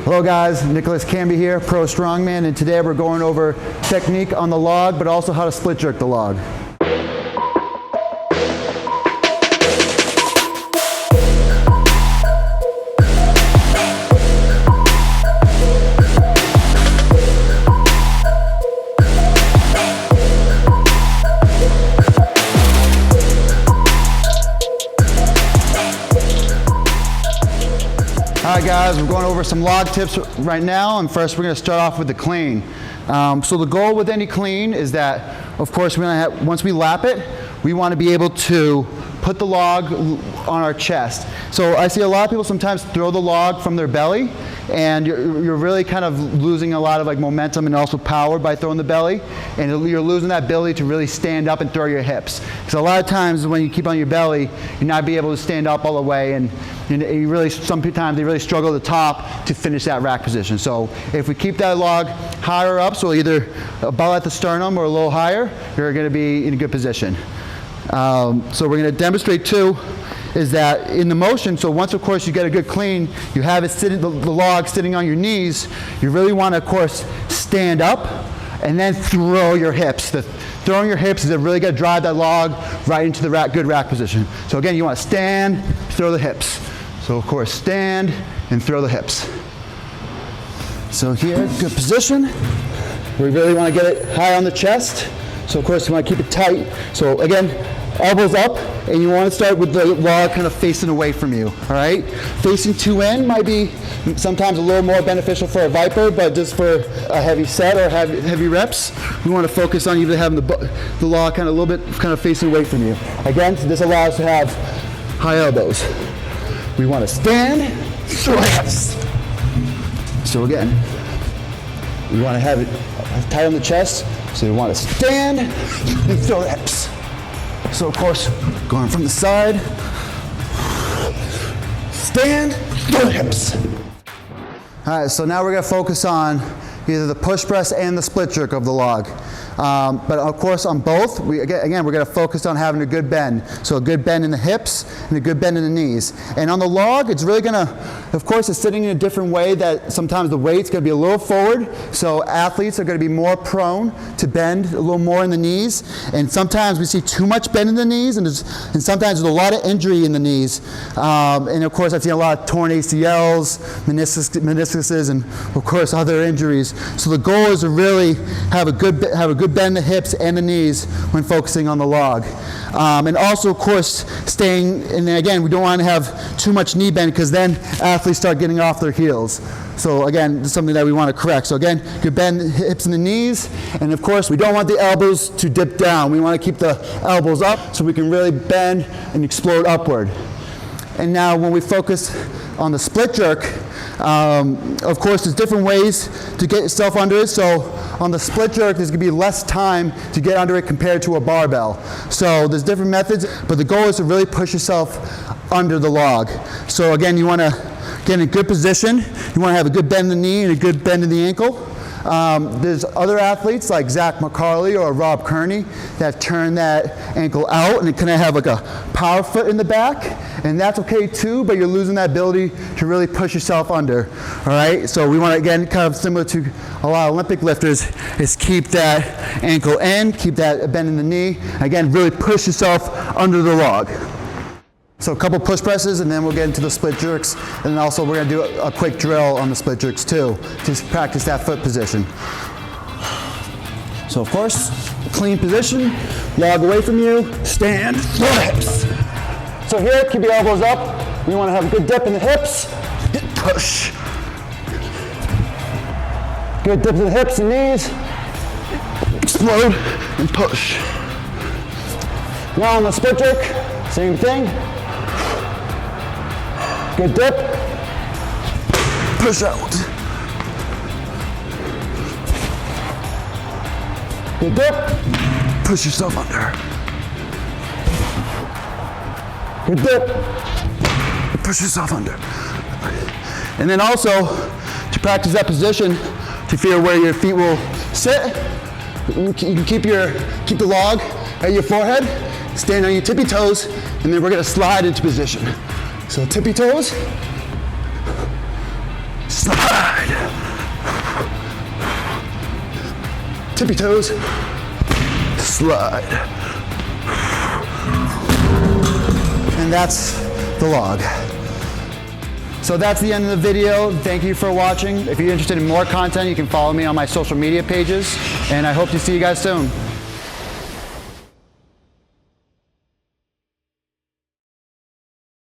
Hello guys, Nicolas Cambi here, Pro Strongman, and today we're going over technique on the log, but also how to split jerk the log. Alright guys, we're going over some log tips right now, and first we're going to start off with the clean. So the goal with any clean is that, of course, once we lap it, we want to be able to put the log on our chest. So I see a lot of people sometimes throw the log from their belly, and you're really kind of losing a lot of momentum and also power by throwing the belly, and you're losing that ability to really stand up and throw your hips. Because a lot of times when you keep on your belly, you're not be able to stand up all the way, and sometimes they really struggle at the top to finish that rack position. So if we keep that log higher up, so either about at the sternum or a little higher, you're going to be in a good position. So we're going to demonstrate too is that in the motion, so once of course you get a good clean, you have it sitting, the log sitting on your knees, you really want to of course stand up and then throw your hips. Throwing your hips is really going to drive that log right into the good rack position. So again, you want to stand, throw the hips. So of course stand and throw the hips. So here, good position. We really want to get it high on the chest. So of course you want to keep it tight. So again, elbows up, and you want to start with the log kind of facing away from you, all right? Facing to end might be sometimes a little more beneficial for a viper, but just for a heavy set or heavy reps, we want to focus on either having the log kind of a little bit kind of facing away from you. Again, this allows us to have high elbows. We want to stand, throw hips. So again, we want to have it tight on the chest, so we want to stand and throw hips. So of course, going from the side, stand, throw hips. All right, so now we're going to focus on either the push press and the split jerk of the log. But of course on both, again, we're going to focus on having a good bend. So a good bend in the hips and a good bend in the knees. And on the log, it's really going to, of course, it's sitting in a different way that sometimes the weight's going to be a little forward. So athletes are going to be more prone to bend a little more in the knees. And sometimes we see too much bend in the knees, and sometimes there's a lot of injury in the knees. And of course, I've seen a lot of torn ACLs, meniscuses, and of course other injuries. So the goal is to really have a good bend in the hips and the knees when focusing on the log. And also, of course, staying, and again, we don't want to have too much knee bend because then athletes start getting off their heels. So again, this is something that we want to correct. So again, good bend the hips and the knees, and of course, we don't want the elbows to dip down. We want to keep the elbows up so we can really bend and explode upward. And now when we focus on the split jerk, of course, there's different ways to get yourself under it. So on the split jerk, there's going to be less time to get under it compared to a barbell. So there's different methods, but the goal is to really push yourself under the log. So again, you want to get in a good position. You want to have a good bend in the knee and a good bend in the ankle. There's other athletes like Zach McCarley or Rob Kearney that turn that ankle out and it kind of have like a power foot in the back, and that's okay too, but you're losing that ability to really push yourself under. All right, so we want to, again, kind of similar to a lot of Olympic lifters, is keep that ankle in, keep that bend in the knee, again, really push yourself under the log. So a couple push presses, and then we'll get into the split jerks, and then also we're going to do a quick drill on the split jerks too, to practice that foot position. So of course, clean position, log away from you, stand, throw hips. So here, keep your elbows up. We want to have a good dip in the hips, push. Good dip in the hips and knees, explode and push. Now on the split jerk, same thing. Good dip, push out. Good dip, push yourself under. Good dip, push yourself under. And then also, to practice that position, to feel where your feet will sit, you can keep the log at your forehead, stand on your tippy toes, and then we're going to slide into position. So tippy toes, slide. tippy toes, slide. And that's the log. So that's the end of the video. Thank you for watching. If you're interested in more content, you can follow me on my social media pages, and I hope to see you guys soon.